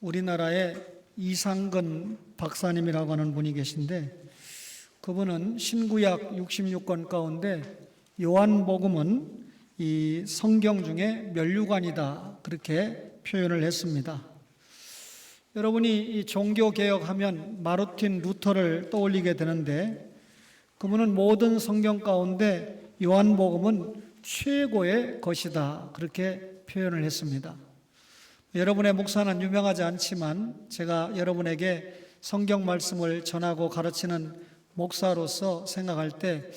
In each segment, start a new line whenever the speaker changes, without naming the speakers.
우리나라에 이상근 박사님이라고 하는 분이 계신데, 그분은 신구약 66권 가운데 요한복음은 이 성경 중에 면류관이다, 그렇게 표현을 했습니다. 여러분이 이 종교개혁하면 마르틴 루터를 떠올리게 되는데, 그분은 모든 성경 가운데 요한복음은 최고의 것이다, 그렇게 표현을 했습니다. 여러분의 목사는 유명하지 않지만 제가 여러분에게 성경 말씀을 전하고 가르치는 목사로서 생각할 때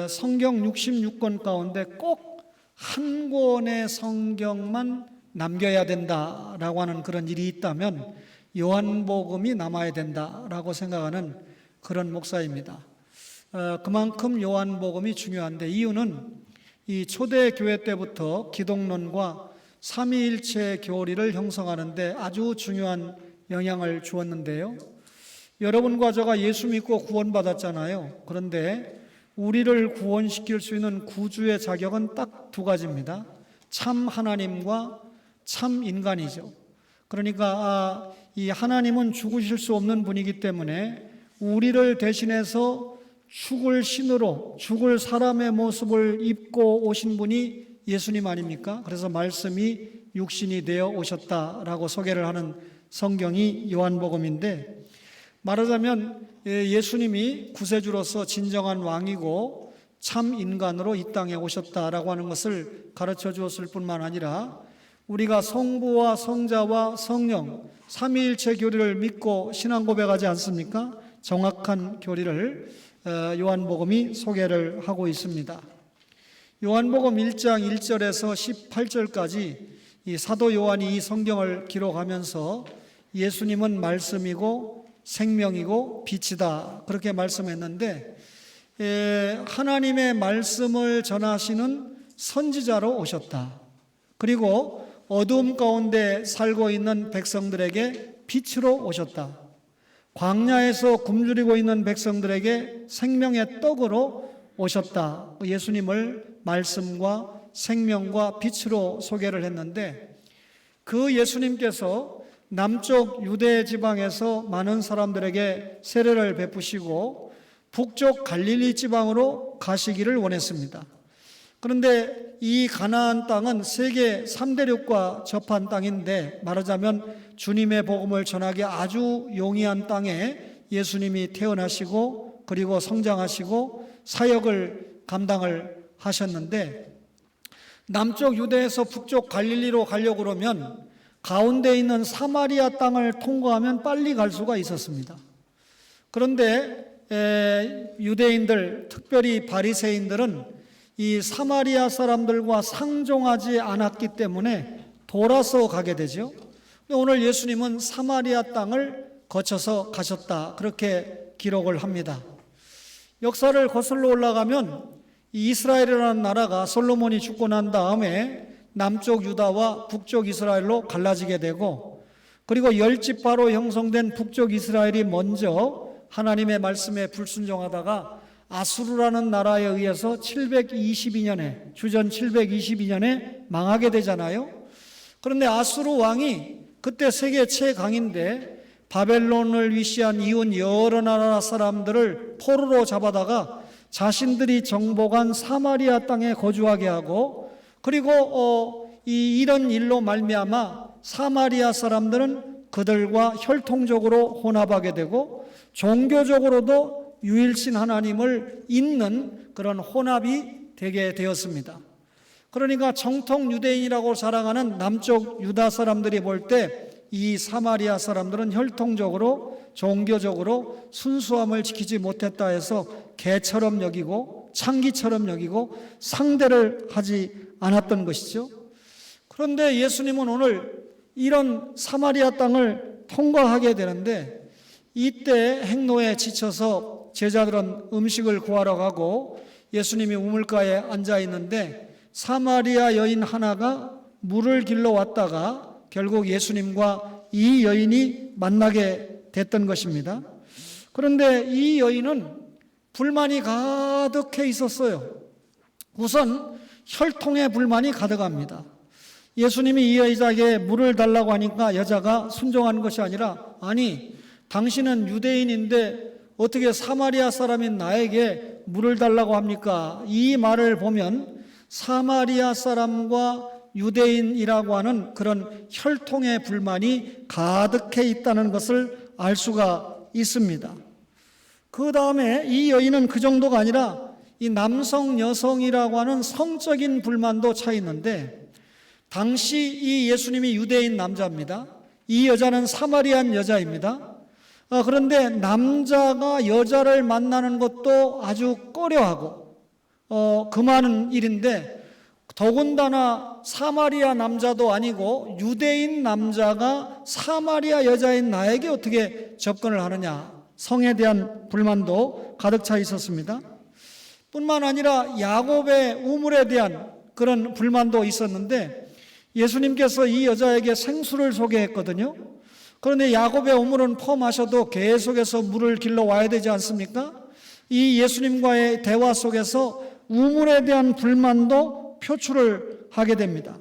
성경 66권 가운데 꼭 한 권의 성경만 남겨야 된다라고 하는 그런 일이 있다면 요한복음이 남아야 된다라고 생각하는 그런 목사입니다. 그만큼 요한복음이 중요한데, 이유는 이 초대교회 때부터 기독론과 삼위일체 교리를 형성하는데 아주 중요한 영향을 주었는데요. 여러분과 제가 예수 믿고 구원받았잖아요. 그런데 우리를 구원시킬 수 있는 구주의 자격은 딱 두 가지입니다. 참 하나님과 참 인간이죠. 그러니까 이 하나님은 죽으실 수 없는 분이기 때문에 우리를 대신해서 죽을 신으로, 죽을 사람의 모습을 입고 오신 분이 예수님 아닙니까? 그래서 말씀이 육신이 되어 오셨다라고 소개를 하는 성경이 요한복음인데, 말하자면 예수님이 구세주로서 진정한 왕이고 참 인간으로 이 땅에 오셨다라고 하는 것을 가르쳐 주었을 뿐만 아니라, 우리가 성부와 성자와 성령 삼위일체 교리를 믿고 신앙 고백하지 않습니까? 정확한 교리를 요한복음이 소개를 하고 있습니다. 요한복음 1장 1절에서 18절까지 이 사도 요한이 이 성경을 기록하면서 예수님은 말씀이고 생명이고 빛이다, 그렇게 말씀했는데, 하나님의 말씀을 전하시는 선지자로 오셨다. 그리고 어두움 가운데 살고 있는 백성들에게 빛으로 오셨다. 광야에서 굶주리고 있는 백성들에게 생명의 떡으로 오셨다. 예수님을 말씀과 생명과 빛으로 소개를 했는데, 그 예수님께서 남쪽 유대 지방에서 많은 사람들에게 세례를 베푸시고 북쪽 갈릴리 지방으로 가시기를 원했습니다. 그런데 이 가나안 땅은 세계 3대륙과 접한 땅인데, 말하자면 주님의 복음을 전하기 아주 용이한 땅에 예수님이 태어나시고 그리고 성장하시고 사역을 감당을 하셨는데, 남쪽 유대에서 북쪽 갈릴리로 가려고 그러면 가운데 있는 사마리아 땅을 통과하면 빨리 갈 수가 있었습니다. 그런데 유대인들, 특별히 바리새인들은 이 사마리아 사람들과 상종하지 않았기 때문에 돌아서 가게 되죠. 오늘 예수님은 사마리아 땅을 거쳐서 가셨다, 그렇게 기록을 합니다. 역사를 거슬러 올라가면 이 이스라엘이라는 나라가 솔로몬이 죽고 난 다음에 남쪽 유다와 북쪽 이스라엘로 갈라지게 되고, 그리고 열 지파로 형성된 북쪽 이스라엘이 먼저 하나님의 말씀에 불순종하다가 아수르라는 나라에 의해서 722년에, 주전 722년에 망하게 되잖아요. 그런데 아수르 왕이 그때 세계 최강인데 바벨론을 위시한 이웃 여러 나라 사람들을 포로로 잡아다가 자신들이 정복한 사마리아 땅에 거주하게 하고, 그리고 이런 일로 말미암아 사마리아 사람들은 그들과 혈통적으로 혼합하게 되고 종교적으로도 유일신 하나님을 잇는 그런 혼합이 되게 되었습니다. 그러니까 정통 유대인이라고 자랑하는 남쪽 유다 사람들이 볼 때 이 사마리아 사람들은 혈통적으로 종교적으로 순수함을 지키지 못했다 해서 개처럼 여기고 창기처럼 여기고 상대를 하지 않았던 것이죠. 그런데 예수님은 오늘 이런 사마리아 땅을 통과하게 되는데, 이때 행로에 지쳐서 제자들은 음식을 구하러 가고 예수님이 우물가에 앉아 있는데, 사마리아 여인 하나가 물을 길러 왔다가 결국 예수님과 이 여인이 만나게 됐던 것입니다. 그런데 이 여인은 불만이 가득해 있었어요. 우선 혈통의 불만이 가득합니다. 예수님이 이 여자에게 물을 달라고 하니까 여자가 순종한 것이 아니라, 아니, 당신은 유대인인데 어떻게 사마리아 사람인 나에게 물을 달라고 합니까? 이 말을 보면 사마리아 사람과 유대인이라고 하는 그런 혈통의 불만이 가득해 있다는 것을 알 수가 있습니다. 그 다음에 이 여인은 그 정도가 아니라 이 남성, 여성이라고 하는 성적인 불만도 차 있는데, 당시 이 예수님이 유대인 남자입니다. 이 여자는 사마리안 여자입니다. 그런데 남자가 여자를 만나는 것도 아주 꺼려하고 금하는 일인데, 더군다나 사마리아 남자도 아니고 유대인 남자가 사마리아 여자인 나에게 어떻게 접근을 하느냐, 성에 대한 불만도 가득 차 있었습니다. 뿐만 아니라 야곱의 우물에 대한 그런 불만도 있었는데, 예수님께서 이 여자에게 생수를 소개했거든요. 그런데 야곱의 우물은 펌하셔도 계속해서 물을 길러 와야 되지 않습니까? 이 예수님과의 대화 속에서 우물에 대한 불만도 표출을 하게 됩니다.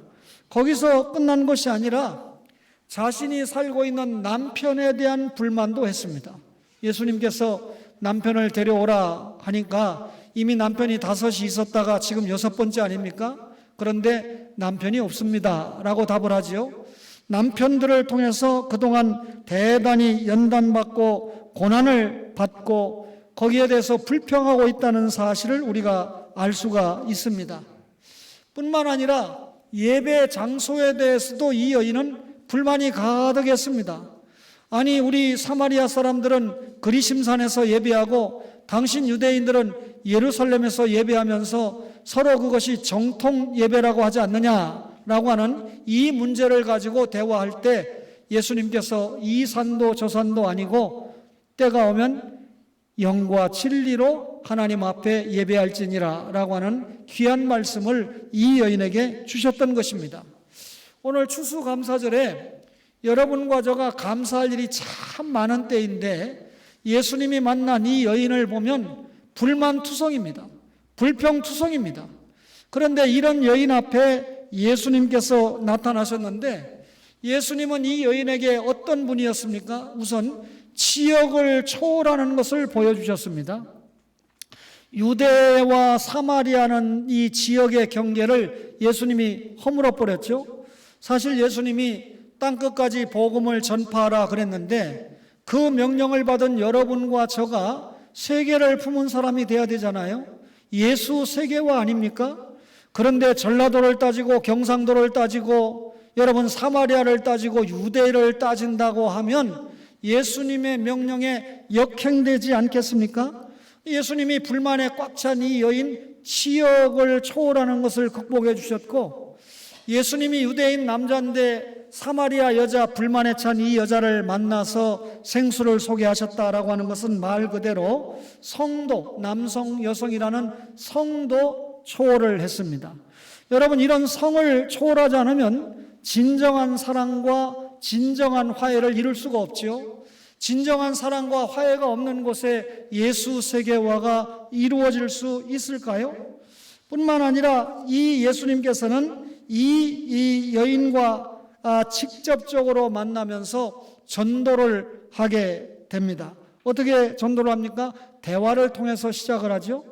거기서 끝난 것이 아니라 자신이 살고 있는 남편에 대한 불만도 했습니다. 예수님께서 남편을 데려오라 하니까 이미 남편이 5이 있었다가 지금 6번째 아닙니까? 그런데 남편이 없습니다 라고 답을 하지요. 남편들을 통해서 그동안 대단히 연단받고 고난을 받고 거기에 대해서 불평하고 있다는 사실을 우리가 알 수가 있습니다. 뿐만 아니라 예배 장소에 대해서도 이 여인은 불만이 가득했습니다. 아니, 우리 사마리아 사람들은 그리심산에서 예배하고 당신 유대인들은 예루살렘에서 예배하면서 서로 그것이 정통 예배라고 하지 않느냐라고 하는 이 문제를 가지고 대화할 때 예수님께서 이 산도 저 산도 아니고 때가 오면 영과 진리로 하나님 앞에 예배할지니라 라고 하는 귀한 말씀을 이 여인에게 주셨던 것입니다. 오늘 추수감사절에 여러분과 저가 감사할 일이 참 많은 때인데, 예수님이 만난 이 여인을 보면 불만투성입니다. 불평투성입니다. 그런데 이런 여인 앞에 예수님께서 나타나셨는데, 예수님은 이 여인에게 어떤 분이었습니까? 우선 지역을 초월하는 것을 보여주셨습니다. 유대와 사마리아는 이 지역의 경계를 예수님이 허물어 버렸죠. 사실 예수님이 땅끝까지 복음을 전파하라 그랬는데, 그 명령을 받은 여러분과 저가 세계를 품은 사람이 되어야 되잖아요. 예수 세계화 아닙니까? 그런데 전라도를 따지고 경상도를 따지고 여러분 사마리아를 따지고 유대를 따진다고 하면 예수님의 명령에 역행되지 않겠습니까? 예수님이 불만에 꽉 찬 이 여인 지역을 초월하는 것을 극복해 주셨고, 예수님이 유대인 남자인데 사마리아 여자 불만에 찬 이 여자를 만나서 생수를 소개하셨다라고 하는 것은 말 그대로 성도, 남성, 여성이라는 성도 초월을 했습니다. 여러분, 이런 성을 초월하지 않으면 진정한 사랑과 진정한 화해를 이룰 수가 없지요. 진정한 사랑과 화해가 없는 곳에 예수 세계화가 이루어질 수 있을까요? 뿐만 아니라 이 예수님께서는 이 여인과 직접적으로 만나면서 전도를 하게 됩니다. 어떻게 전도를 합니까? 대화를 통해서 시작을 하죠.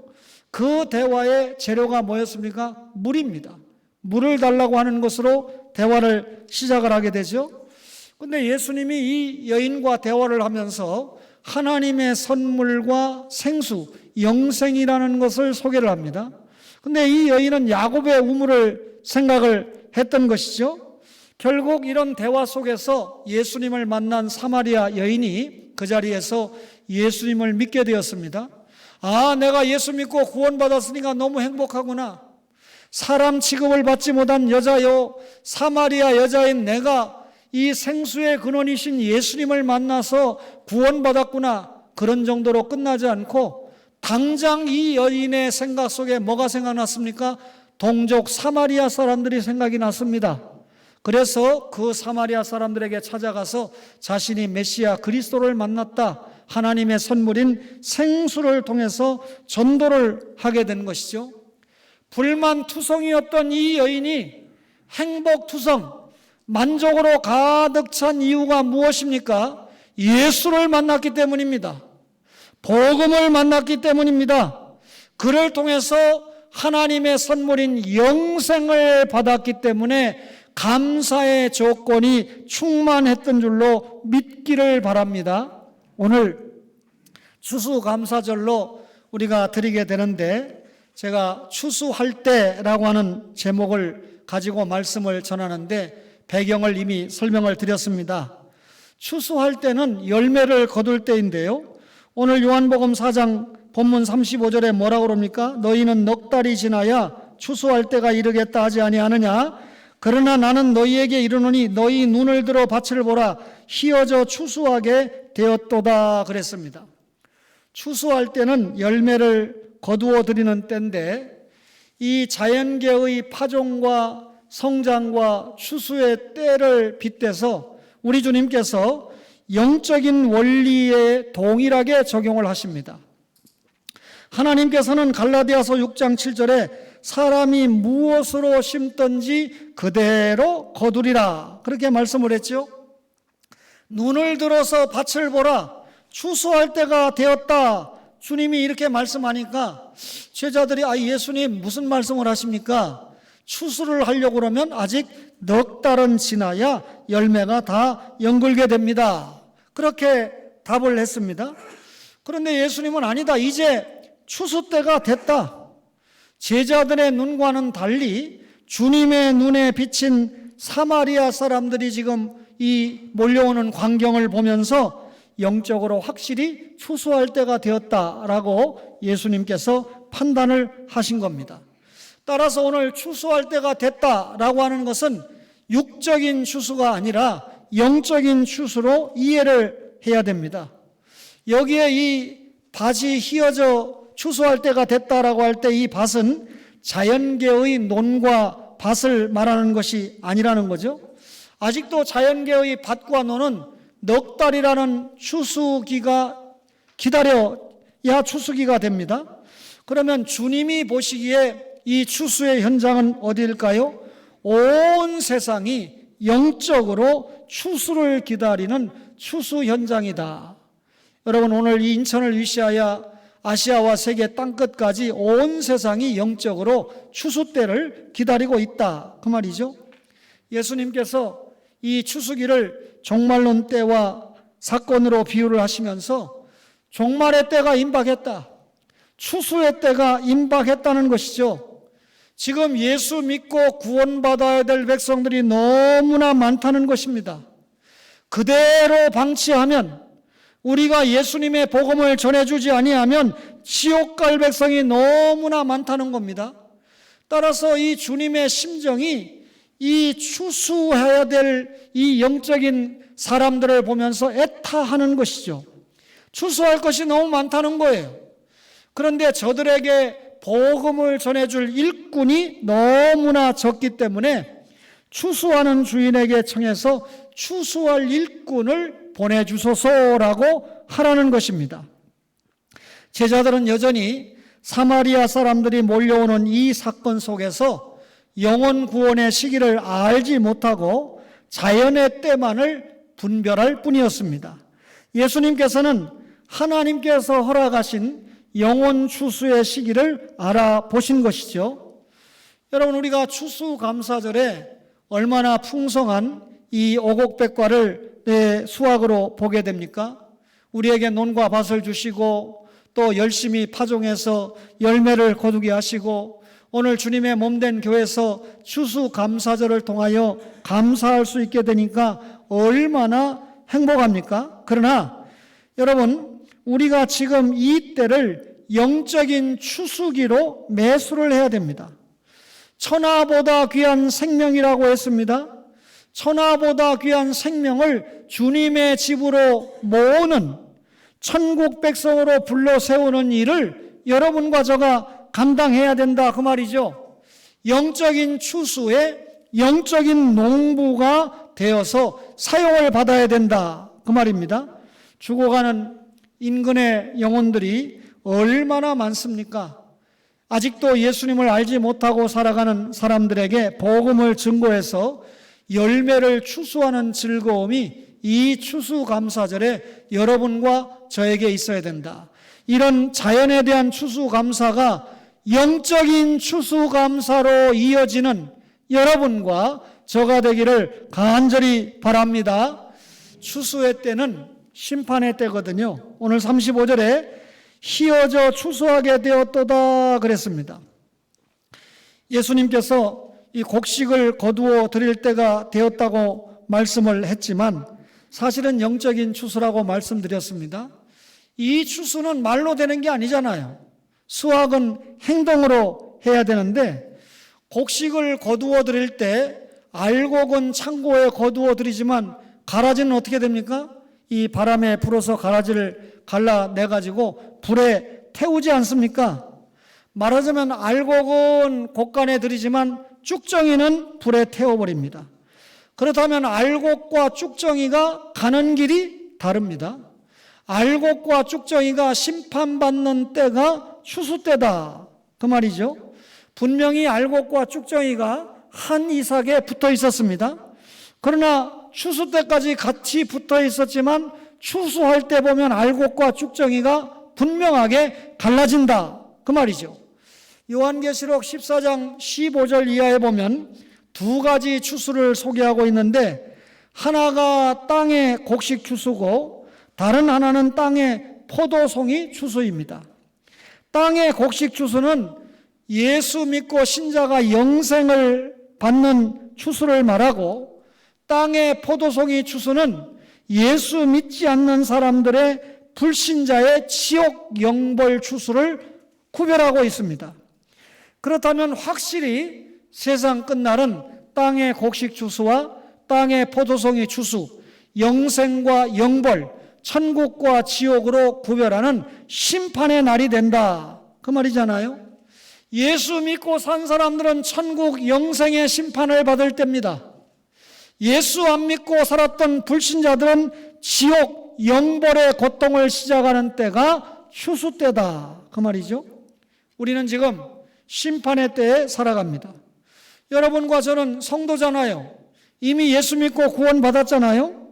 그 대화의 재료가 뭐였습니까? 물입니다. 물을 달라고 하는 것으로 대화를 시작을 하게 되죠. 근데 예수님이 이 여인과 대화를 하면서 하나님의 선물과 생수, 영생이라는 것을 소개를 합니다. 근데 이 여인은 야곱의 우물을 생각을 했던 것이죠. 결국 이런 대화 속에서 예수님을 만난 사마리아 여인이 그 자리에서 예수님을 믿게 되었습니다. 아, 내가 예수 믿고 구원받았으니까 너무 행복하구나. 사람 취급을 받지 못한 여자요, 사마리아 여자인 내가 이 생수의 근원이신 예수님을 만나서 구원받았구나. 그런 정도로 끝나지 않고 당장 이 여인의 생각 속에 뭐가 생각났습니까? 동족 사마리아 사람들이 생각이 났습니다. 그래서 그 사마리아 사람들에게 찾아가서 자신이 메시아 그리스도를 만났다, 하나님의 선물인 생수를 통해서 전도를 하게 된 것이죠. 불만투성이었던 이 여인이 행복투성, 만족으로 가득 찬 이유가 무엇입니까? 예수를 만났기 때문입니다. 복음을 만났기 때문입니다. 그를 통해서 하나님의 선물인 영생을 받았기 때문에 감사의 조건이 충만했던 줄로 믿기를 바랍니다. 오늘 추수감사절로 우리가 드리게 되는데, 제가 추수할 때라고 하는 제목을 가지고 말씀을 전하는데 배경을 이미 설명을 드렸습니다. 추수할 때는 열매를 거둘 때인데요, 오늘 요한복음 4장 본문 35절에 뭐라고 그럽니까? 너희는 넉 달이 지나야 추수할 때가 이르겠다 하지 아니하느냐? 그러나 나는 너희에게 이르노니 너희 눈을 들어 밭을 보라, 희어져 추수하게 되었도다 그랬습니다. 추수할 때는 열매를 거두어 드리는 때인데, 이 자연계의 파종과 성장과 추수의 때를 빗대서 우리 주님께서 영적인 원리에 동일하게 적용을 하십니다. 하나님께서는 갈라디아서 6장 7절에 사람이 무엇으로 심든지 그대로 거두리라 그렇게 말씀을 했죠. 눈을 들어서 밭을 보라, 추수할 때가 되었다, 주님이 이렇게 말씀하니까 제자들이 예수님 무슨 말씀을 하십니까? 추수를 하려고 그러면 아직 넉 달은 지나야 열매가 다 연글게 됩니다. 그렇게 답을 했습니다. 그런데 예수님은 아니다, 이제 추수 때가 됐다. 제자들의 눈과는 달리 주님의 눈에 비친 사마리아 사람들이 지금 이 몰려오는 광경을 보면서 영적으로 확실히 추수할 때가 되었다라고 예수님께서 판단을 하신 겁니다. 따라서 오늘 추수할 때가 됐다라고 하는 것은 육적인 추수가 아니라 영적인 추수로 이해를 해야 됩니다. 여기에 이 밭이 휘어져 추수할 때가 됐다라고 할 때 이 밭은 자연계의 논과 밭을 말하는 것이 아니라는 거죠. 아직도 자연계의 밭과 논은 넉 달이라는 추수기가 기다려야 추수기가 됩니다. 그러면 주님이 보시기에 이 추수의 현장은 어디일까요? 온 세상이 영적으로 추수를 기다리는 추수 현장이다. 여러분, 오늘 이 인천을 위시하여 아시아와 세계 땅끝까지 온 세상이 영적으로 추수 때를 기다리고 있다, 그 말이죠. 예수님께서 이 추수기를 종말론 때와 사건으로 비유를 하시면서 종말의 때가 임박했다, 추수의 때가 임박했다는 것이죠. 지금 예수 믿고 구원받아야 될 백성들이 너무나 많다는 것입니다. 그대로 방치하면, 우리가 예수님의 복음을 전해주지 아니하면 지옥 갈 백성이 너무나 많다는 겁니다. 따라서 이 주님의 심정이 이 추수해야 될 이 영적인 사람들을 보면서 애타하는 것이죠. 추수할 것이 너무 많다는 거예요. 그런데 저들에게 복음을 전해줄 일꾼이 너무나 적기 때문에 추수하는 주인에게 청해서 추수할 일꾼을 보내주소서라고 하라는 것입니다. 제자들은 여전히 사마리아 사람들이 몰려오는 이 사건 속에서 영혼 구원의 시기를 알지 못하고 자연의 때만을 분별할 뿐이었습니다. 예수님께서는 하나님께서 허락하신 영혼 추수의 시기를 알아보신 것이죠. 여러분, 우리가 추수감사절에 얼마나 풍성한 이 오곡백과를 수확으로 보게 됩니까? 우리에게 논과 밭을 주시고 또 열심히 파종해서 열매를 거두게 하시고, 오늘 주님의 몸된 교회에서 추수감사절을 통하여 감사할 수 있게 되니까 얼마나 행복합니까? 그러나 여러분, 우리가 지금 이 때를 영적인 추수기로 매수를 해야 됩니다. 천하보다 귀한 생명이라고 했습니다. 천하보다 귀한 생명을 주님의 집으로 모으는, 천국 백성으로 불러 세우는 일을 여러분과 저가 감당해야 된다, 그 말이죠. 영적인 추수에 영적인 농부가 되어서 사용을 받아야 된다, 그 말입니다. 죽어가는 인근의 영혼들이 얼마나 많습니까? 아직도 예수님을 알지 못하고 살아가는 사람들에게 복음을 증거해서 열매를 추수하는 즐거움이 이 추수감사절에 여러분과 저에게 있어야 된다. 이런 자연에 대한 추수감사가 영적인 추수감사로 이어지는 여러분과 저가 되기를 간절히 바랍니다. 추수의 때는 심판의 때거든요. 오늘 35절에 희어져 추수하게 되었도다 그랬습니다. 예수님께서 이 곡식을 거두어 드릴 때가 되었다고 말씀을 했지만 사실은 영적인 추수라고 말씀드렸습니다. 이 추수는 말로 되는 게 아니잖아요. 수확은 행동으로 해야 되는데 곡식을 거두어 드릴 때 알곡은 창고에 거두어 드리지만 가라지는 어떻게 됩니까? 이 바람에 불어서 가라지를 갈라내가지고 불에 태우지 않습니까? 말하자면 알곡은 곡간에 들이지만 쭉정이는 불에 태워버립니다. 그렇다면 알곡과 쭉정이가 가는 길이 다릅니다. 알곡과 쭉정이가 심판받는 때가 추수 때다 그 말이죠. 분명히 알곡과 쭉정이가 한 이삭에 붙어 있었습니다. 그러나 추수 때까지 같이 붙어 있었지만 추수할 때 보면 알곡과 쭉정이가 분명하게 달라진다 그 말이죠. 요한계시록 14장 15절 이하에 보면 두 가지 추수를 소개하고 있는데 하나가 땅의 곡식 추수고 다른 하나는 땅의 포도송이 추수입니다. 땅의 곡식 추수는 예수 믿고 신자가 영생을 받는 추수를 말하고 땅의 포도송이 추수는 예수 믿지 않는 사람들의 불신자의 지옥 영벌 추수를 구별하고 있습니다. 그렇다면 확실히 세상 끝날은 땅의 곡식 추수와 땅의 포도송이 추수, 영생과 영벌, 천국과 지옥으로 구별하는 심판의 날이 된다 그 말이잖아요. 예수 믿고 산 사람들은 천국 영생의 심판을 받을 때입니다. 예수 안 믿고 살았던 불신자들은 지옥 영벌의 고통을 시작하는 때가 추수 때다 그 말이죠. 우리는 지금 심판의 때에 살아갑니다. 여러분과 저는 성도잖아요. 이미 예수 믿고 구원 받았잖아요.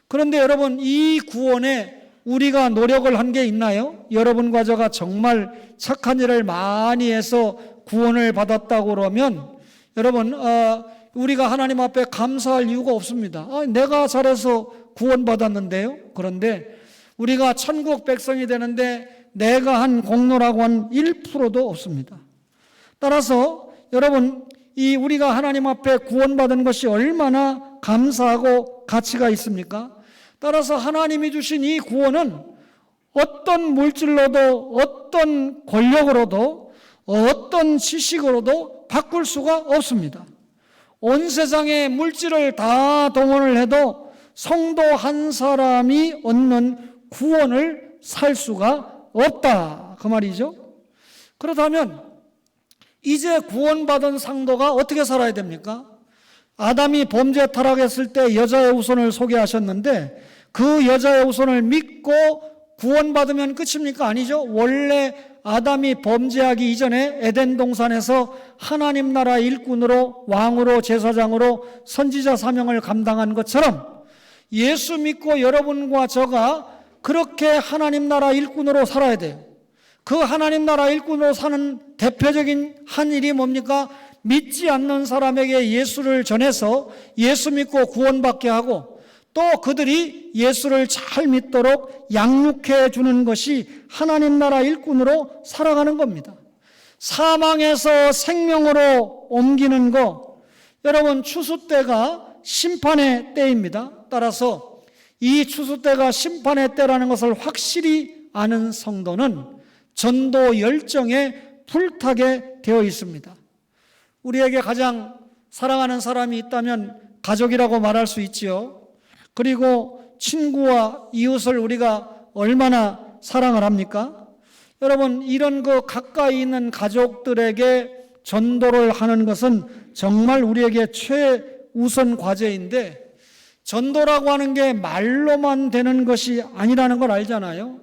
그런데 여러분 이 구원에 우리가 노력을 한 게 있나요? 여러분과 저가 정말 착한 일을 많이 해서 구원을 받았다고 그러면 여러분 우리가 하나님 앞에 감사할 이유가 없습니다. 내가 잘해서 구원받았는데요. 그런데 우리가 천국 백성이 되는데 내가 한 공로라고 한 1%도 없습니다. 따라서 여러분 이 우리가 하나님 앞에 구원받은 것이 얼마나 감사하고 가치가 있습니까? 따라서 하나님이 주신 이 구원은 어떤 물질로도 어떤 권력으로도 어떤 지식으로도 바꿀 수가 없습니다. 온 세상의 물질을 다 동원을 해도 성도 한 사람이 얻는 구원을 살 수가 없다 그 말이죠. 그렇다면 이제 구원받은 상도가 어떻게 살아야 됩니까? 아담이 범죄 타락했을 때 여자의 후손을 소개하셨는데 그 여자의 후손을 믿고 구원받으면 끝입니까? 아니죠. 원래 아담이 범죄하기 이전에 에덴 동산에서 하나님 나라 일꾼으로 왕으로 제사장으로 선지자 사명을 감당한 것처럼 예수 믿고 여러분과 저가 그렇게 하나님 나라 일꾼으로 살아야 돼요. 그 하나님 나라 일꾼으로 사는 대표적인 한 일이 뭡니까? 믿지 않는 사람에게 예수를 전해서 예수 믿고 구원받게 하고 또 그들이 예수를 잘 믿도록 양육해 주는 것이 하나님 나라 일꾼으로 살아가는 겁니다. 사망에서 생명으로 옮기는 거, 여러분 추수 때가 심판의 때입니다. 따라서 이 추수 때가 심판의 때라는 것을 확실히 아는 성도는 전도 열정에 불타게 되어 있습니다. 우리에게 가장 사랑하는 사람이 있다면 가족이라고 말할 수 있지요. 그리고 친구와 이웃을 우리가 얼마나 사랑을 합니까? 여러분 이런 가까이 있는 가족들에게 전도를 하는 것은 정말 우리에게 최우선 과제인데 전도라고 하는 게 말로만 되는 것이 아니라는 걸 알잖아요.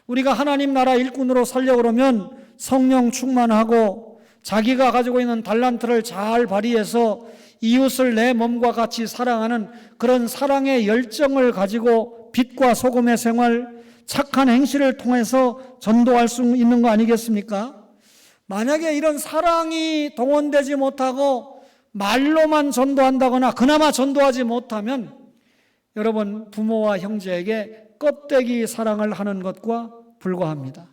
우리가 하나님 나라 일꾼으로 살려고 그러면 성령 충만하고 자기가 가지고 있는 달란트를 잘 발휘해서 이웃을 내 몸과 같이 사랑하는 그런 사랑의 열정을 가지고 빛과 소금의 생활, 착한 행실을 통해서 전도할 수 있는 거 아니겠습니까? 만약에 이런 사랑이 동원되지 못하고 말로만 전도한다거나 그나마 전도하지 못하면 여러분 부모와 형제에게 껍데기 사랑을 하는 것과 불과합니다.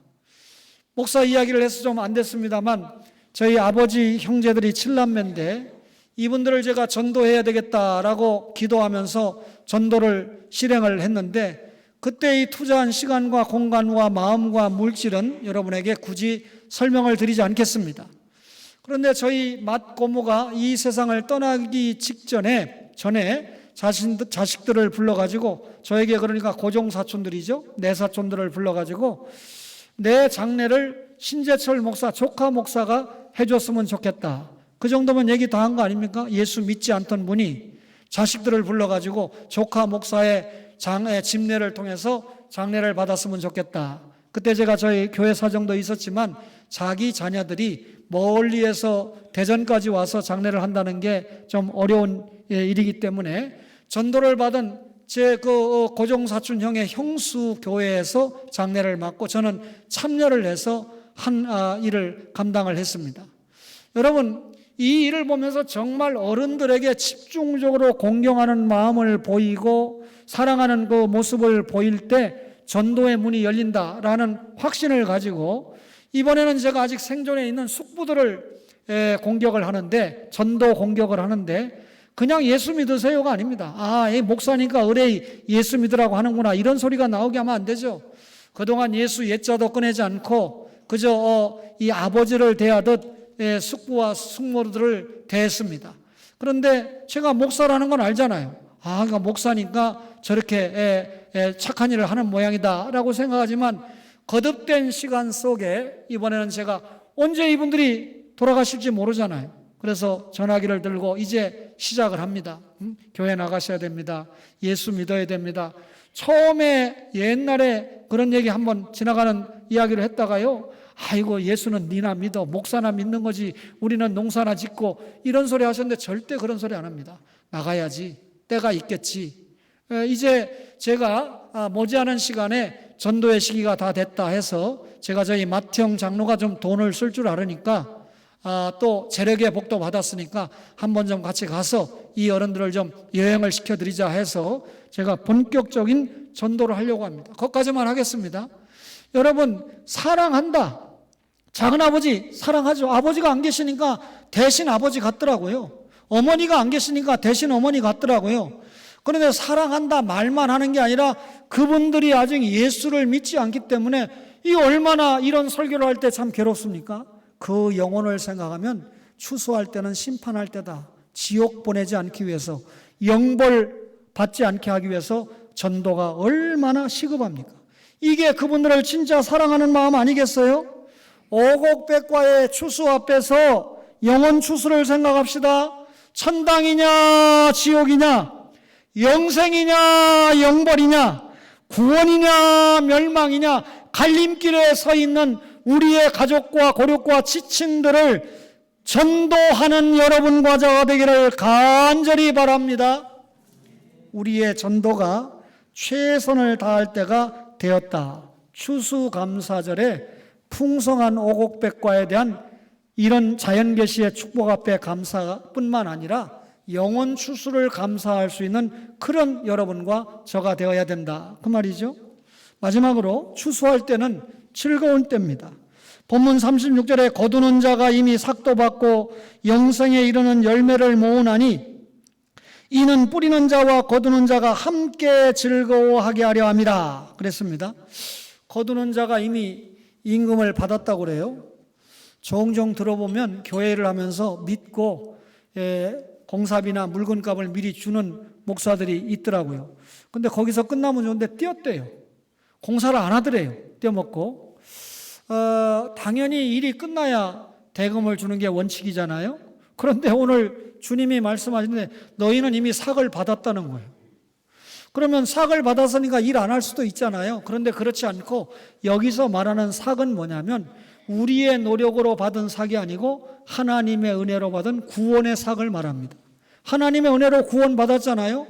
목사 이야기를 해서 좀 안 됐습니다만 저희 아버지 형제들이 7남매인데 이분들을 제가 전도해야 되겠다라고 기도하면서 전도를 실행을 했는데 그때 이 투자한 시간과 공간과 마음과 물질은 여러분에게 굳이 설명을 드리지 않겠습니다. 그런데 저희 맏고모가 이 세상을 떠나기 전에 자식들을 불러가지고 저에게 그러니까 고종사촌들이죠. 내 사촌들을 불러가지고 내 장례를 신재철 목사, 조카 목사가 해줬으면 좋겠다. 그 정도면 얘기 다 한 거 아닙니까? 예수 믿지 않던 분이 자식들을 불러가지고 조카 목사의 집례를 통해서 장례를 받았으면 좋겠다. 그때 제가 저희 교회 사정도 있었지만 자기 자녀들이 멀리에서 대전까지 와서 장례를 한다는 게 좀 어려운 일이기 때문에 전도를 받은 제 고종사촌 형의 형수 교회에서 장례를 맡고 저는 참여를 해서 한 일을 감당을 했습니다. 여러분 이 일을 보면서 정말 어른들에게 집중적으로 공경하는 마음을 보이고 사랑하는 그 모습을 보일 때 전도의 문이 열린다라는 확신을 가지고 이번에는 제가 아직 생존해 있는 숙부들을 공격을 하는데 전도 공격을 하는데 그냥 예수 믿으세요가 아닙니다. 이 목사니까 의뢰 예수 믿으라고 하는구나 이런 소리가 나오게 하면 안 되죠. 그동안 예수 옛자도 꺼내지 않고 그저 이 아버지를 대하듯 숙부와 숙모들을 대했습니다. 그런데 제가 목사라는 건 알잖아요. 그러니까 목사니까 저렇게 착한 일을 하는 모양이다라고 생각하지만 거듭된 시간 속에 이번에는 제가 언제 이분들이 돌아가실지 모르잖아요. 그래서 전화기를 들고 이제 시작을 합니다. 교회 나가셔야 됩니다. 예수 믿어야 됩니다. 처음에 옛날에 그런 얘기 한번 지나가는 이야기를 했다가요. 아이고 예수는 니나 믿어 목사나 믿는 거지 우리는 농사나 짓고 이런 소리 하셨는데 절대 그런 소리 안 합니다. 나가야지 때가 있겠지. 이제 제가 머지않은 시간에 전도의 시기가 다 됐다 해서 제가 저희 맏형 장로가 좀 돈을 쓸 줄 알으니까 또 재력의 복도 받았으니까 한번 좀 같이 가서 이 어른들을 좀 여행을 시켜드리자 해서 제가 본격적인 전도를 하려고 합니다. 거기까지만 하겠습니다. 여러분 사랑한다. 작은아버지 사랑하죠. 아버지가 안 계시니까 대신 아버지 같더라고요. 어머니가 안 계시니까 대신 어머니 같더라고요. 그런데 사랑한다 말만 하는 게 아니라 그분들이 아직 예수를 믿지 않기 때문에 이 얼마나 이런 설교를 할 때 참 괴롭습니까? 그 영혼을 생각하면 추수할 때는 심판할 때다. 지옥 보내지 않기 위해서 영벌 받지 않게 하기 위해서 전도가 얼마나 시급합니까? 이게 그분들을 진짜 사랑하는 마음 아니겠어요? 오곡백과의 추수 앞에서 영혼 추수를 생각합시다. 천당이냐 지옥이냐, 영생이냐 영벌이냐, 구원이냐 멸망이냐, 갈림길에 서 있는 우리의 가족과 고륙과 지친들을 전도하는 여러분과 저가 되기를 간절히 바랍니다. 우리의 전도가 최선을 다할 때가 되었다. 추수감사절에 풍성한 오곡백과에 대한 이런 자연계시의 축복 앞에 감사뿐만 아니라 영원 추수를 감사할 수 있는 그런 여러분과 저가 되어야 된다. 그 말이죠. 마지막으로 추수할 때는 즐거운 때입니다. 본문 36절에 거두는 자가 이미 삭도 받고 영생에 이르는 열매를 모으나니 이는 뿌리는 자와 거두는 자가 함께 즐거워하게 하려 함이라 그랬습니다. 거두는 자가 이미 임금을 받았다고 그래요. 종종 들어보면 교회를 하면서 믿고 공사비나 물건값을 미리 주는 목사들이 있더라고요. 근데 거기서 끝나면 좋은데 띄었대요. 공사를 안 하더래요. 떼어먹고. 당연히 일이 끝나야 대금을 주는 게 원칙이잖아요. 그런데 오늘 주님이 말씀하시는데 너희는 이미 삭을 받았다는 거예요. 그러면 삭을 받았으니까 일 안 할 수도 있잖아요. 그런데 그렇지 않고 여기서 말하는 삭은 뭐냐면 우리의 노력으로 받은 삭이 아니고 하나님의 은혜로 받은 구원의 삭을 말합니다. 하나님의 은혜로 구원받았잖아요.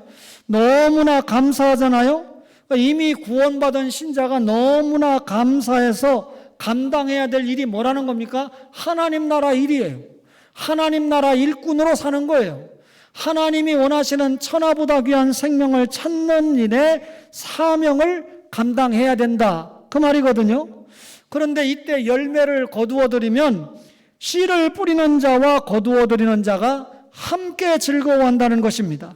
너무나 감사하잖아요. 이미 구원받은 신자가 너무나 감사해서 감당해야 될 일이 뭐라는 겁니까? 하나님 나라 일이에요. 하나님 나라 일꾼으로 사는 거예요. 하나님이 원하시는 천하보다 귀한 생명을 찾는 일에 사명을 감당해야 된다, 그 말이거든요. 그런데 이때 열매를 거두어들이면 씨를 뿌리는 자와 거두어들이는 자가 함께 즐거워한다는 것입니다.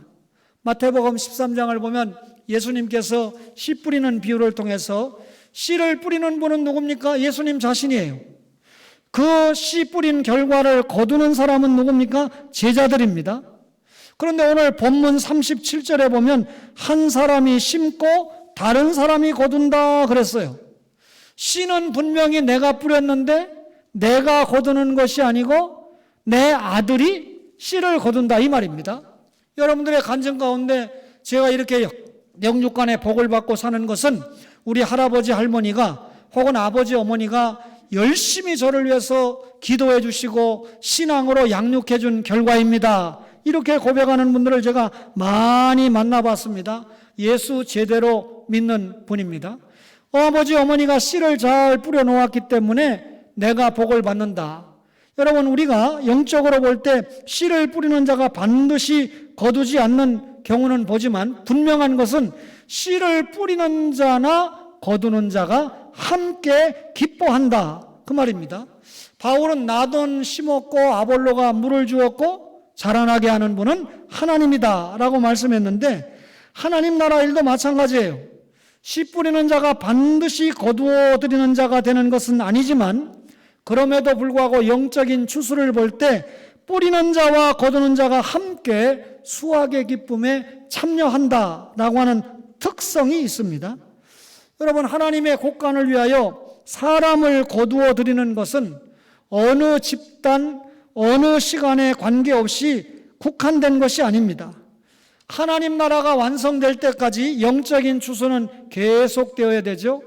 마태복음 13장을 보면 예수님께서 씨 뿌리는 비유를 통해서 씨를 뿌리는 분은 누굽니까? 예수님 자신이에요. 그 씨 뿌린 결과를 거두는 사람은 누굽니까? 제자들입니다. 그런데 오늘 본문 37절에 보면 한 사람이 심고 다른 사람이 거둔다 그랬어요. 씨는 분명히 내가 뿌렸는데 내가 거두는 것이 아니고 내 아들이 씨를 거둔다, 이 말입니다. 여러분들의 간증 가운데 제가 이렇게 영육간의 복을 받고 사는 것은 우리 할아버지 할머니가 혹은 아버지 어머니가 열심히 저를 위해서 기도해 주시고 신앙으로 양육해 준 결과입니다. 이렇게 고백하는 분들을 제가 많이 만나봤습니다. 예수 제대로 믿는 분입니다. 아버지 어머니가 씨를 잘 뿌려 놓았기 때문에 내가 복을 받는다. 여러분, 우리가 영적으로 볼 때 씨를 뿌리는 자가 반드시 거두지 않는 경우는 보지만 분명한 것은 씨를 뿌리는 자나 거두는 자가 함께 기뻐한다, 그 말입니다. 바울은 나던 심었고 아볼로가 물을 주었고 자라나게 하는 분은 하나님이다 라고 말씀했는데, 하나님 나라 일도 마찬가지예요. 씨 뿌리는 자가 반드시 거두어 드리는 자가 되는 것은 아니지만 그럼에도 불구하고 영적인 추수를 볼 때 뿌리는 자와 거두는 자가 함께 수확의 기쁨에 참여한다라고 하는 특성이 있습니다. 여러분, 하나님의 곡간을 위하여 사람을 거두어 드리는 것은 어느 집단, 어느 시간에 관계없이 국한된 것이 아닙니다. 하나님 나라가 완성될 때까지 영적인 추수는 계속되어야 되죠.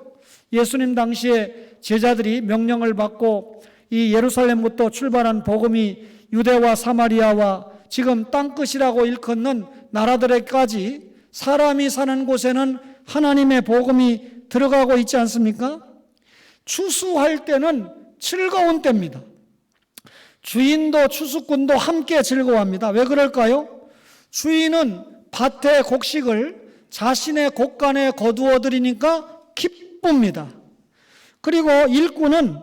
예수님 당시에 제자들이 명령을 받고 이 예루살렘부터 출발한 복음이 유대와 사마리아와 지금 땅끝이라고 일컫는 나라들에까지 사람이 사는 곳에는 하나님의 복음이 들어가고 있지 않습니까? 추수할 때는 즐거운 때입니다. 주인도 추수꾼도 함께 즐거워합니다. 왜 그럴까요? 주인은 밭의 곡식을 자신의 곡간에 거두어 드리니까 기쁩니다. 그리고 일꾼은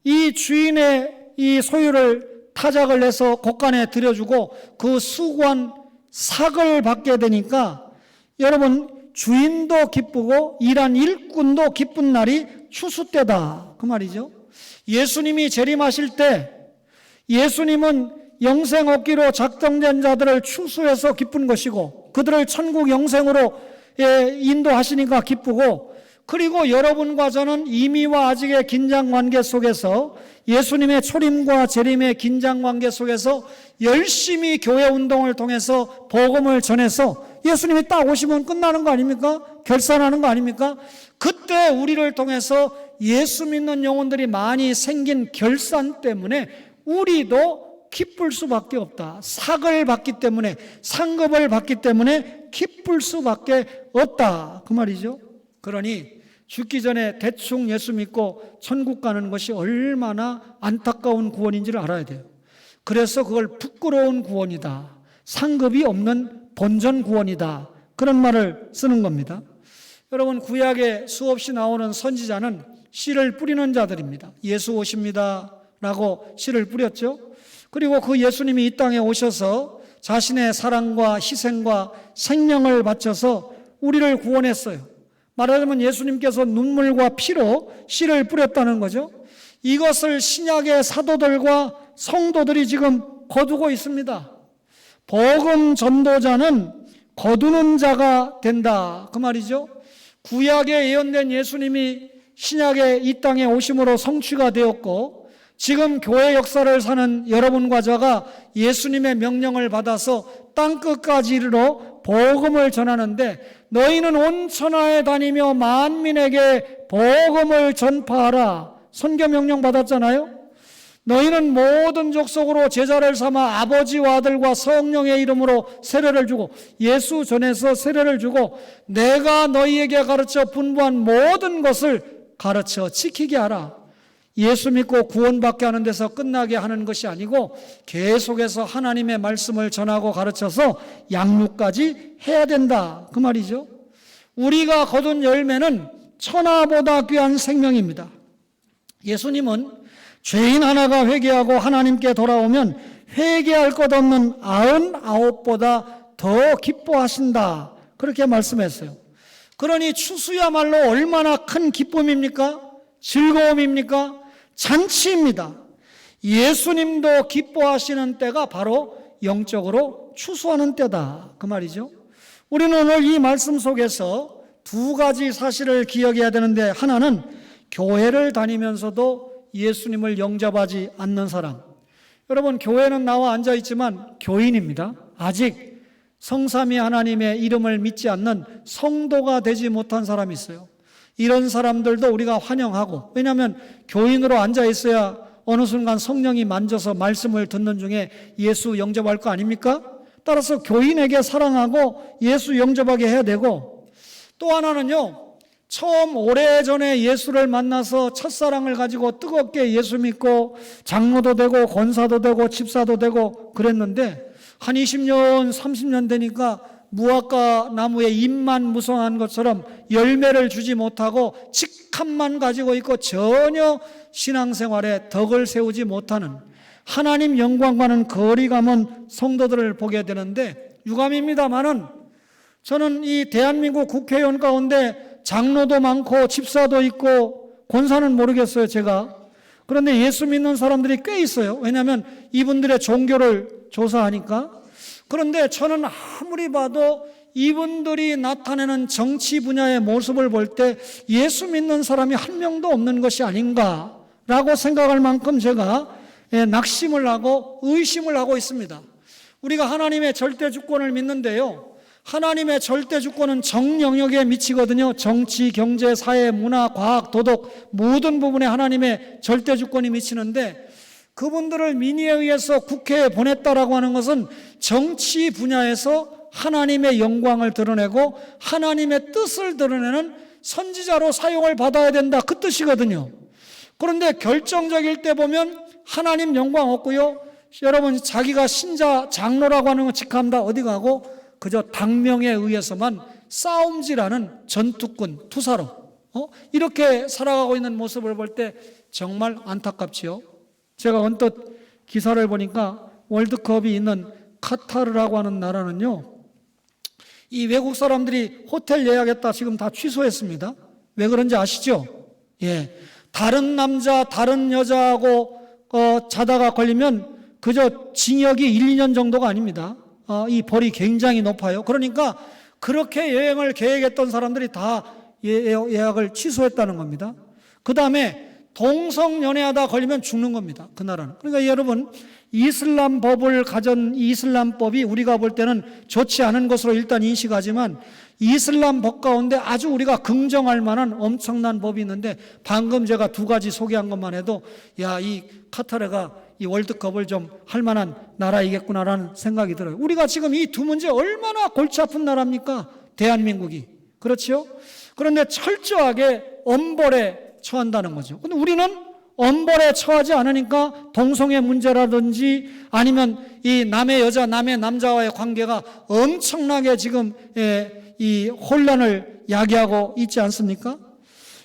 이 주인의 이 소유를 타작을 해서 곡간에 들여주고 그 수고한 삭을 받게 되니까 여러분, 주인도 기쁘고 일한 일꾼도 기쁜 날이 추수 때다, 그 말이죠. 예수님이 재림하실 때 예수님은 영생 얻기로 작정된 자들을 추수해서 기쁜 것이고 그들을 천국 영생으로 인도하시니까 기쁘고, 그리고 여러분과 저는 이미와 아직의 긴장관계 속에서 예수님의 초림과 재림의 긴장관계 속에서 열심히 교회 운동을 통해서 복음을 전해서 예수님이 딱 오시면 끝나는 거 아닙니까? 결산하는 거 아닙니까? 그때 우리를 통해서 예수 믿는 영혼들이 많이 생긴 결산 때문에 우리도 기쁠 수밖에 없다. 삭을 받기 때문에, 상급을 받기 때문에 기쁠 수밖에 없다, 그 말이죠. 그러니 죽기 전에 대충 예수 믿고 천국 가는 것이 얼마나 안타까운 구원인지를 알아야 돼요. 그래서 그걸 부끄러운 구원이다, 상급이 없는 본전 구원이다, 그런 말을 쓰는 겁니다. 여러분, 구약에 수없이 나오는 선지자는 씨를 뿌리는 자들입니다. 예수 오십니다 라고 씨를 뿌렸죠. 그리고 그 예수님이 이 땅에 오셔서 자신의 사랑과 희생과 생명을 바쳐서 우리를 구원했어요. 말하자면 예수님께서 눈물과 피로 씨를 뿌렸다는 거죠. 이것을 신약의 사도들과 성도들이 지금 거두고 있습니다. 복음 전도자는 거두는 자가 된다, 그 말이죠. 구약에 예언된 예수님이 신약에 이 땅에 오심으로 성취가 되었고, 지금 교회 역사를 사는 여러분과 저가 예수님의 명령을 받아서 땅끝까지 이르러 복음을 전하는데, 너희는 온 천하에 다니며 만민에게 복음을 전파하라, 선교 명령 받았잖아요. 너희는 모든 족속으로 제자를 삼아 아버지와 아들과 성령의 이름으로 세례를 주고, 예수 전에서 세례를 주고 내가 너희에게 가르쳐 분부한 모든 것을 가르쳐 지키게 하라. 예수 믿고 구원받게 하는 데서 끝나게 하는 것이 아니고 계속해서 하나님의 말씀을 전하고 가르쳐서 양육까지 해야 된다, 그 말이죠. 우리가 거둔 열매는 천하보다 귀한 생명입니다. 예수님은 죄인 하나가 회개하고 하나님께 돌아오면 회개할 것 없는 99보다 더 기뻐하신다, 그렇게 말씀했어요. 그러니 추수야말로 얼마나 큰 기쁨입니까? 즐거움입니까? 잔치입니다. 예수님도 기뻐하시는 때가 바로 영적으로 추수하는 때다, 그 말이죠. 우리는 오늘 이 말씀 속에서 두 가지 사실을 기억해야 되는데, 하나는 교회를 다니면서도 예수님을 영접하지 않는 사람. 여러분, 교회는 나와 앉아있지만 교인입니다. 아직 성삼위 하나님의 이름을 믿지 않는 성도가 되지 못한 사람이 있어요. 이런 사람들도 우리가 환영하고, 왜냐하면 교인으로 앉아있어야 어느 순간 성령이 만져서 말씀을 듣는 중에 예수 영접할 거 아닙니까? 따라서 교인에게 사랑하고 예수 영접하게 해야 되고, 또 하나는요, 처음 오래전에 예수를 만나서 첫사랑을 가지고 뜨겁게 예수 믿고 장로도 되고 권사도 되고 집사도 되고 그랬는데, 한 20년 30년 되니까 무화과 나무에 잎만 무성한 것처럼 열매를 주지 못하고 직함만 가지고 있고 전혀 신앙생활에 덕을 세우지 못하는, 하나님 영광과는 거리감은 성도들을 보게 되는데, 유감입니다마는 저는 이 대한민국 국회의원 가운데 장로도 많고 집사도 있고 권사는 모르겠어요, 제가. 그런데 예수 믿는 사람들이 꽤 있어요. 왜냐하면 이분들의 종교를 조사하니까. 그런데 저는 아무리 봐도 이분들이 나타내는 정치 분야의 모습을 볼 때 예수 믿는 사람이 한 명도 없는 것이 아닌가라고 생각할 만큼 제가 낙심을 하고 의심을 하고 있습니다. 우리가 하나님의 절대 주권을 믿는데요, 하나님의 절대 주권은 정 영역에 미치거든요. 정치, 경제, 사회, 문화, 과학, 도덕 모든 부분에 하나님의 절대 주권이 미치는데, 그분들을 민의에 의해서 국회에 보냈다라고 하는 것은 정치 분야에서 하나님의 영광을 드러내고 하나님의 뜻을 드러내는 선지자로 사용을 받아야 된다, 그 뜻이거든요. 그런데 결정적일 때 보면 하나님 영광 없고요, 여러분 자기가 신자 장로라고 하는 거 직함다 어디 가고 그저 당명에 의해서만 싸움질하는 전투꾼, 투사로 이렇게 살아가고 있는 모습을 볼 때 정말 안타깝지요. 제가 언뜻 기사를 보니까 월드컵이 있는 카타르라고 하는 나라는요, 이 외국 사람들이 호텔 예약했다 지금 다 취소했습니다. 왜 그런지 아시죠? 예, 다른 남자 다른 여자하고 자다가 걸리면 그저 징역이 1, 2년 정도가 아닙니다. 이 벌이 굉장히 높아요. 그러니까 그렇게 여행을 계획했던 사람들이 다 예약을 취소했다는 겁니다. 그 다음에 동성연애하다 걸리면 죽는 겁니다, 그 나라는. 그러니까 여러분, 이슬람 법을 가진 이슬람법이 우리가 볼 때는 좋지 않은 것으로 일단 인식하지만, 이슬람 법 가운데 아주 우리가 긍정할 만한 엄청난 법이 있는데, 방금 제가 두 가지 소개한 것만 해도 야, 이 카타르가 이 월드컵을 좀 할 만한 나라이겠구나라는 생각이 들어요. 우리가 지금 이 두 문제 얼마나 골치 아픈 나라입니까? 대한민국이. 그렇죠? 그런데 철저하게 엄벌에 처한다는 거죠. 근데 우리는 엄벌에 처하지 않으니까 동성애 문제라든지 아니면 이 남의 여자, 남의 남자와의 관계가 엄청나게 지금 이 혼란을 야기하고 있지 않습니까?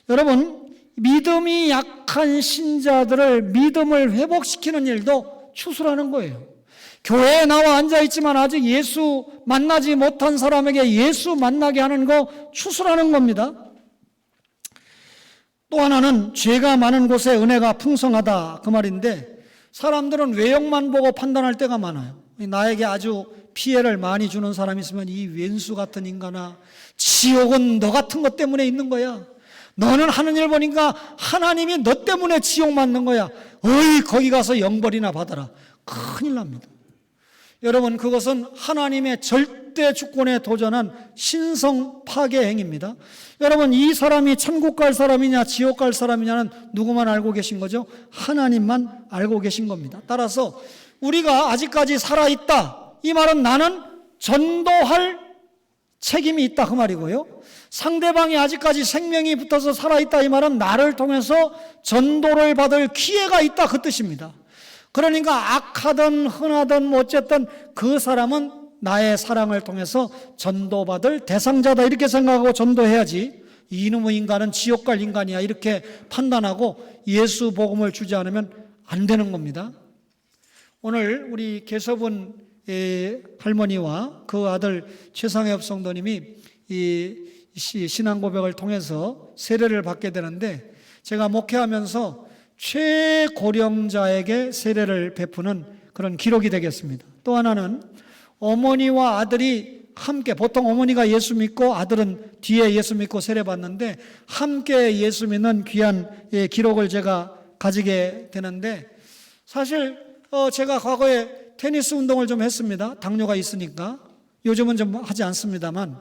여러분, 믿음이 약한 신자들을 믿음을 회복시키는 일도 추수라는 거예요. 교회에 나와 앉아있지만 아직 예수 만나지 못한 사람에게 예수 만나게 하는 거 추수라는 겁니다. 또 하나는 죄가 많은 곳에 은혜가 풍성하다, 그 말인데, 사람들은 외형만 보고 판단할 때가 많아요. 나에게 아주 피해를 많이 주는 사람이 있으면 이 왼수 같은 인간아, 지옥은 너 같은 것 때문에 있는 거야. 너는 하는 일 보니까 하나님이 너 때문에 지옥 맞는 거야. 어이, 거기 가서 영벌이나 받아라. 큰일 납니다. 여러분, 그것은 하나님의 절대 주권에 도전한 신성 파괴 행위입니다. 여러분, 이 사람이 천국 갈 사람이냐 지옥 갈 사람이냐는 누구만 알고 계신 거죠? 하나님만 알고 계신 겁니다. 따라서 우리가 아직까지 살아있다, 이 말은 나는 전도할 책임이 있다, 그 말이고요. 상대방이 아직까지 생명이 붙어서 살아있다, 이 말은 나를 통해서 전도를 받을 기회가 있다, 그 뜻입니다. 그러니까 악하든 흔하든 어쨌든 그 사람은 나의 사랑을 통해서 전도받을 대상자다, 이렇게 생각하고 전도해야지 이놈의 인간은 지옥 갈 인간이야 이렇게 판단하고 예수 복음을 주지 않으면 안 되는 겁니다. 오늘 우리 계서분 할머니와 그 아들 최상엽 성도님이 이 신앙 고백을 통해서 세례를 받게 되는데, 제가 목회하면서 최고령자에게 세례를 베푸는 그런 기록이 되겠습니다. 또 하나는 어머니와 아들이 함께, 보통 어머니가 예수 믿고 아들은 뒤에 예수 믿고 세례 받는데 함께 예수 믿는 귀한 기록을 제가 가지게 되는데, 사실 제가 과거에 테니스 운동을 좀 했습니다. 당뇨가 있으니까. 요즘은 좀 하지 않습니다만.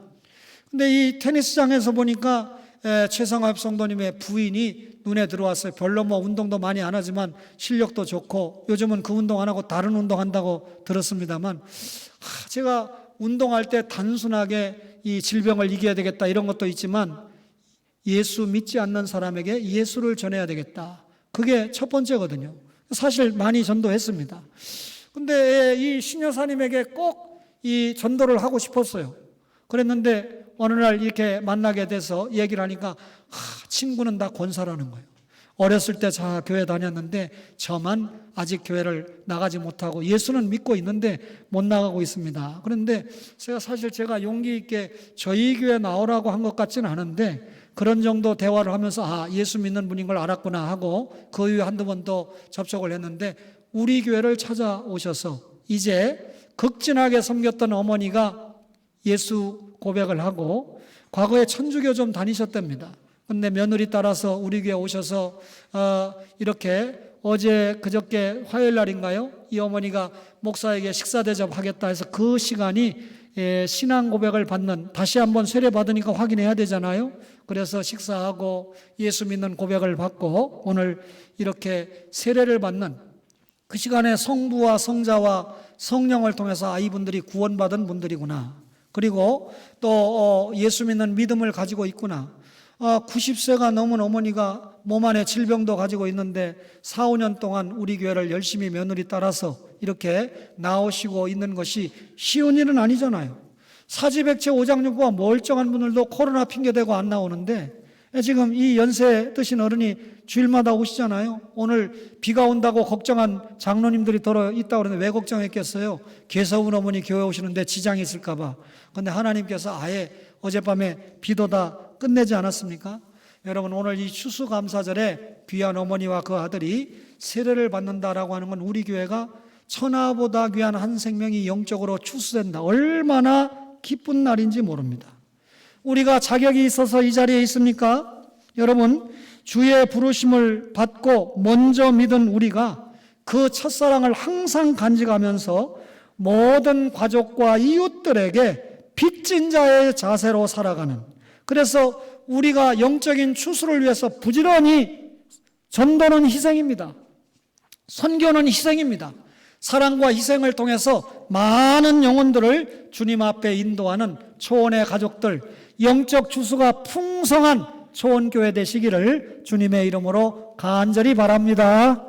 근데 이 테니스장에서 보니까 최상합 성도님의 부인이 눈에 들어왔어요. 별로 뭐 운동도 많이 안 하지만 실력도 좋고, 요즘은 그 운동 안 하고 다른 운동 한다고 들었습니다만, 제가 운동할 때 단순하게 이 질병을 이겨야 되겠다 이런 것도 있지만 예수 믿지 않는 사람에게 예수를 전해야 되겠다, 그게 첫 번째거든요. 사실 많이 전도했습니다. 근데 이 신여사님에게 꼭 이 전도를 하고 싶었어요. 그랬는데 어느 날 이렇게 만나게 돼서 얘기를 하니까 친구는 다 권사라는 거예요. 어렸을 때 자 교회 다녔는데 저만 아직 교회를 나가지 못하고 예수는 믿고 있는데 못 나가고 있습니다. 그런데 제가 용기 있게 저희 교회 나오라고 한 것 같지는 않은데 그런 정도 대화를 하면서 예수 믿는 분인 걸 알았구나 하고 그 이후에 한두 번 더 접촉을 했는데, 우리 교회를 찾아오셔서 이제 극진하게 섬겼던 어머니가 예수 고백을 하고 과거에 천주교 좀 다니셨답니다. 근데 며느리 따라서 우리 교회 오셔서 이렇게 어제 그저께 화요일 날인가요? 이 어머니가 목사에게 식사 대접하겠다 해서 그 시간이 신앙 고백을 받는, 다시 한번 세례 받으니까 확인해야 되잖아요. 그래서 식사하고 예수 믿는 고백을 받고 오늘 이렇게 세례를 받는 그 시간에 성부와 성자와 성령을 통해서 이분들이 구원받은 분들이구나, 그리고 또 예수 믿는 믿음을 가지고 있구나. 90세가 넘은 어머니가 몸 안에 질병도 가지고 있는데 4, 5년 동안 우리 교회를 열심히 며느리 따라서 이렇게 나오시고 있는 것이 쉬운 일은 아니잖아요. 사지백체 오장육부가 멀쩡한 분들도 코로나 핑계대고 안 나오는데, 지금 이 연세 드신 어른이 주일마다 오시잖아요. 오늘 비가 온다고 걱정한 장로님들이 더러 있다고 그러는데 왜 걱정했겠어요? 계서운 어머니 교회 오시는데 지장이 있을까 봐. 그런데 하나님께서 아예 어젯밤에 비도 다 끝내지 않았습니까? 여러분, 오늘 이 추수감사절에 귀한 어머니와 그 아들이 세례를 받는다라고 하는 건 우리 교회가 천하보다 귀한 한 생명이 영적으로 추수된다, 얼마나 기쁜 날인지 모릅니다. 우리가 자격이 있어서 이 자리에 있습니까? 여러분, 주의 부르심을 받고 먼저 믿은 우리가 그 첫사랑을 항상 간직하면서 모든 가족과 이웃들에게 빚진 자의 자세로 살아가는, 그래서 우리가 영적인 추수를 위해서 부지런히, 전도는 희생입니다. 선교는 희생입니다. 사랑과 희생을 통해서 많은 영혼들을 주님 앞에 인도하는 초원의 가족들, 영적 추수가 풍성한 초원교회 되시기를 주님의 이름으로 간절히 바랍니다.